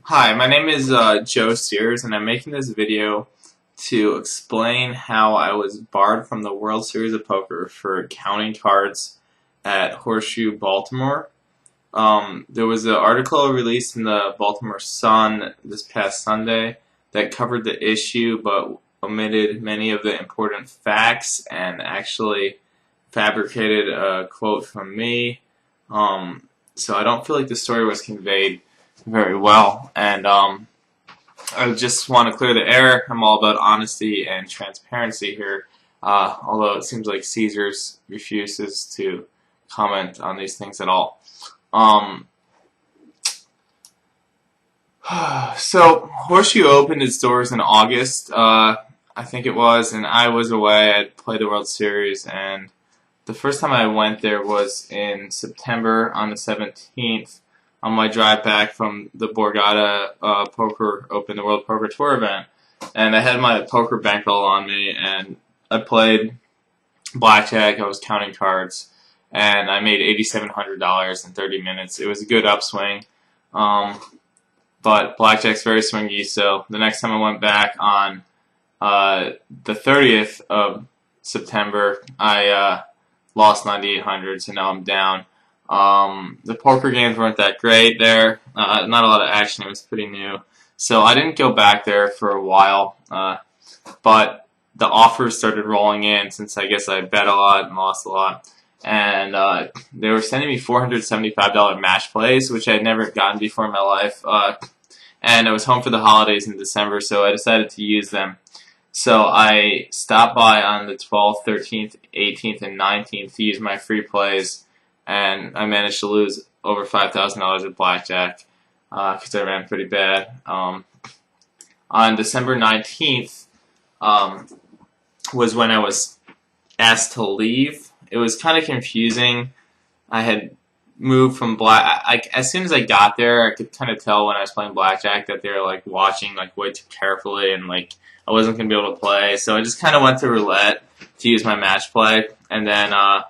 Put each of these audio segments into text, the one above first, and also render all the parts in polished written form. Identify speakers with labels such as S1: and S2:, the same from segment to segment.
S1: Hi, my name is Joe Sears, and I'm making this video to explain how I was barred from the World Series of Poker for counting cards at Horseshoe Baltimore. There was an article released in the Baltimore Sun this past Sunday that covered the issue but omitted many of the important facts and actually fabricated a quote from me. So I don't feel like the story was conveyed very well, and I just want to clear the air. I'm all about honesty and transparency here, although it seems like Caesars refuses to comment on these things at all. So Horseshoe opened its doors in August, I think it was, and I was away. I'd played the World Series, and the first time I went there was in September on the 17th on my drive back from the Borgata Poker Open, the World Poker Tour event. And I had my poker bankroll on me, and I played blackjack. I was counting cards, and I made $8,700 in 30 minutes. It was a good upswing, but blackjack's very swingy, so the next time I went back on the 30th of September, I lost 9,800, so now I'm down. The poker games weren't that great there. Not a lot of action. It was pretty new. So I didn't go back there for a while. But the offers started rolling in since I guess I bet a lot and lost a lot. And they were sending me $475 match plays, which I had never gotten before in my life. And I was home for the holidays in December, so I decided to use them. So I stopped by on the 12th, 13th, 18th, and 19th to use my free plays, and I managed to lose over $5,000 at blackjack because I ran pretty bad. On December 19th was when I was asked to leave. It was kind of confusing. I had moved from as soon as I got there, I could kind of tell when I was playing blackjack that they were like watching like way too carefully, and like I wasn't going to be able to play. So I just kind of went to roulette to use my match play, and then I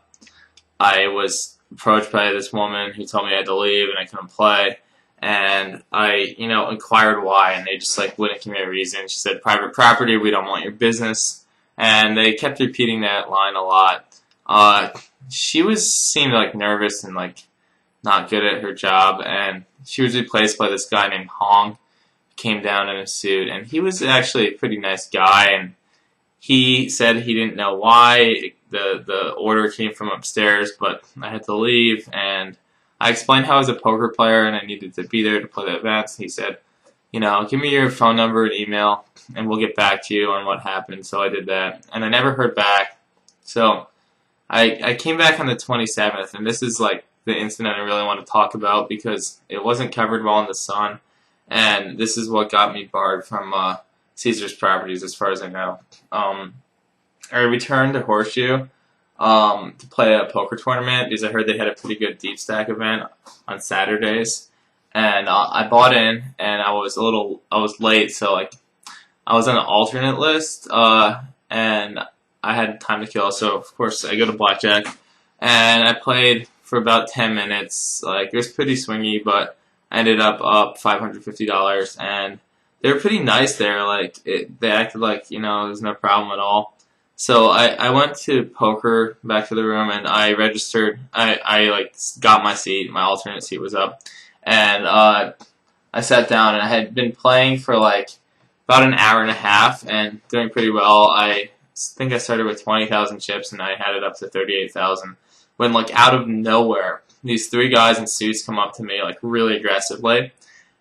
S1: was approached by this woman who told me I had to leave and I couldn't play, and I, inquired why, and they just like wouldn't give me a reason. She said, "Private property, we don't want your business," and they kept repeating that line a lot. She seemed like nervous and like not good at her job, and she was replaced by this guy named Hong. Came down in a suit, and he was actually a pretty nice guy, and he said he didn't know why the order came from upstairs, but I had to leave, and I explained how I was a poker player and I needed to be there to play the events. He said, give me your phone number and email, and we'll get back to you on what happened. So I did that, and I never heard back. So I came back on the 27th, and this is like the incident I really want to talk about because it wasn't covered well in the Sun, and this is what got me barred from Caesars Properties as far as I know. I returned to Horseshoe to play a poker tournament because I heard they had a pretty good deep stack event on Saturdays, and I bought in, and I was late, so like I was on an alternate list, and I had time to kill, so of course I go to blackjack, and I played for about 10 minutes. Like it was pretty swingy, but I ended up $550, and they were pretty nice there. Like they acted like there was no problem at all. So I went to poker back to the room, and I registered. I like got my seat. My alternate seat was up, and I sat down, and I had been playing for like about an hour and a half and doing pretty well. I think I started with 20,000 chips, and I had it up to 38,000. When like out of nowhere, these three guys in suits come up to me like really aggressively,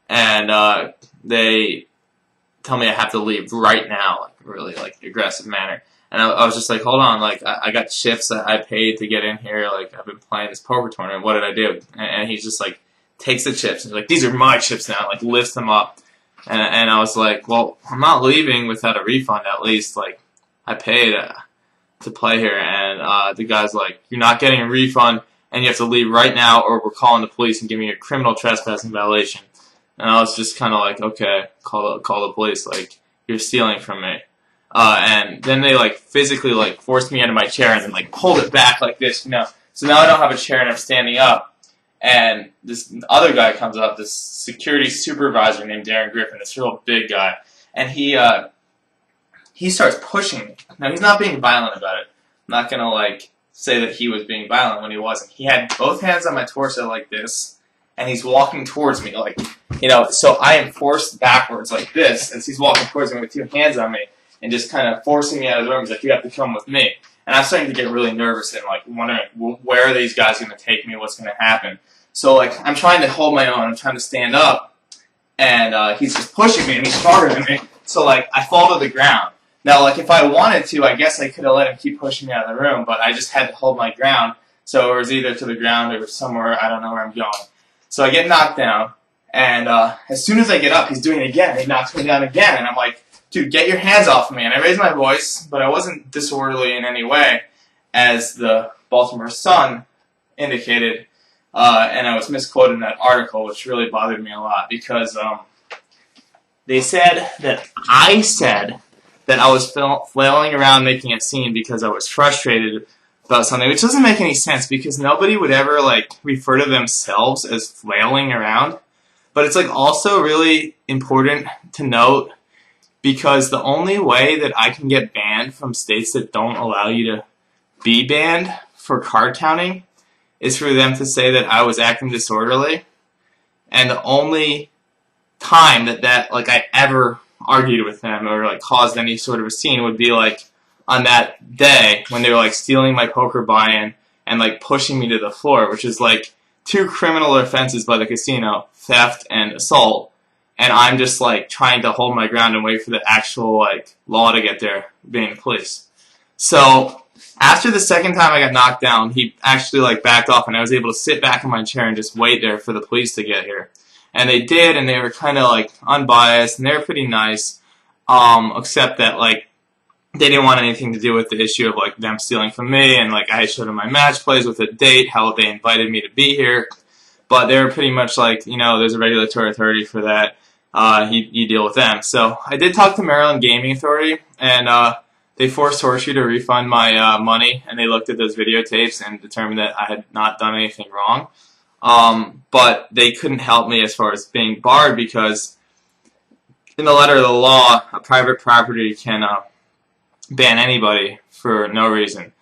S1: and they tell me I have to leave right now, like really like aggressive manner. And I was just like, hold on, like I got shifts that I paid to get in here. Like I've been playing this poker tournament. What did I do? And he's just like takes the chips and he's like, these are my chips now. Like lifts them up, and I was like, well, I'm not leaving without a refund. At least like I paid to play here. And the guy's like, you're not getting a refund, and you have to leave right now, or we're calling the police and giving you a criminal trespassing violation. And I was just kind of like, okay, call the police. Like you're stealing from me. And then they like physically like forced me out of my chair and then like pulled it back like this, So now I don't have a chair and I'm standing up. And this other guy comes up, this security supervisor named Darren Griffin, this real big guy, and he starts pushing me. Now he's not being violent about it. I'm not gonna like say that he was being violent when he wasn't. He had both hands on my torso like this, and he's walking towards me like, so I am forced backwards like this as he's walking towards me with two hands on me and just kind of forcing me out of the room. He's like, you have to come with me. And I'm starting to get really nervous and like wondering, where are these guys going to take me? What's going to happen? So like I'm trying to hold my own. I'm trying to stand up, and he's just pushing me, and he's stronger than me. So like I fall to the ground. Now like if I wanted to, I guess I could have let him keep pushing me out of the room, but I just had to hold my ground. So it was either to the ground or somewhere, I don't know where I'm going. So I get knocked down, and as soon as I get up, he's doing it again. He knocks me down again, and I'm like, dude, get your hands off of me. And I raised my voice, but I wasn't disorderly in any way, as the Baltimore Sun indicated, and I was misquoted in that article, which really bothered me a lot, because they said that I said that I was flailing around making a scene because I was frustrated about something, which doesn't make any sense, because nobody would ever like refer to themselves as flailing around. But it's like also really important to note, because the only way that I can get banned from states that don't allow you to be banned for card counting is for them to say that I was acting disorderly. And the only time that like I ever argued with them or like caused any sort of a scene would be like on that day when they were like stealing my poker buy-in and like pushing me to the floor, which is like 2 criminal offenses by the casino, theft and assault. And I'm just like trying to hold my ground and wait for the actual like law to get there, being the police. So after the second time I got knocked down, he actually like backed off, and I was able to sit back in my chair and just wait there for the police to get here. And they did, and they were kind of like unbiased, and they were pretty nice, except that like they didn't want anything to do with the issue of like them stealing from me, and like I showed them my match plays with a date, how they invited me to be here. But they were pretty much like, there's a regulatory authority for that. You deal with them. So I did talk to Maryland Gaming Authority, and they forced Horseshoe to refund my money, and they looked at those videotapes and determined that I had not done anything wrong. But they couldn't help me as far as being barred, because in the letter of the law, a private property can ban anybody for no reason.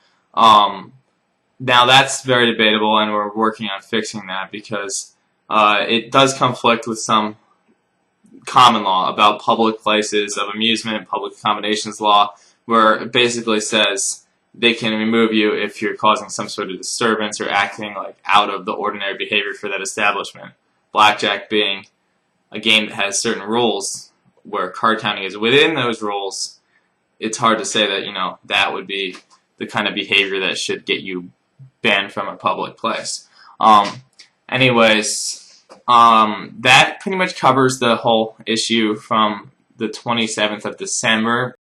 S1: Now that's very debatable, and we're working on fixing that, because it does conflict with some common law about public places of amusement, public accommodations law, where it basically says they can remove you if you're causing some sort of disturbance or acting like out of the ordinary behavior for that establishment. Blackjack being a game that has certain rules, where card counting is within those rules, it's hard to say that, that would be the kind of behavior that should get you banned from a public place. Anyways, that pretty much covers the whole issue from the 27th of December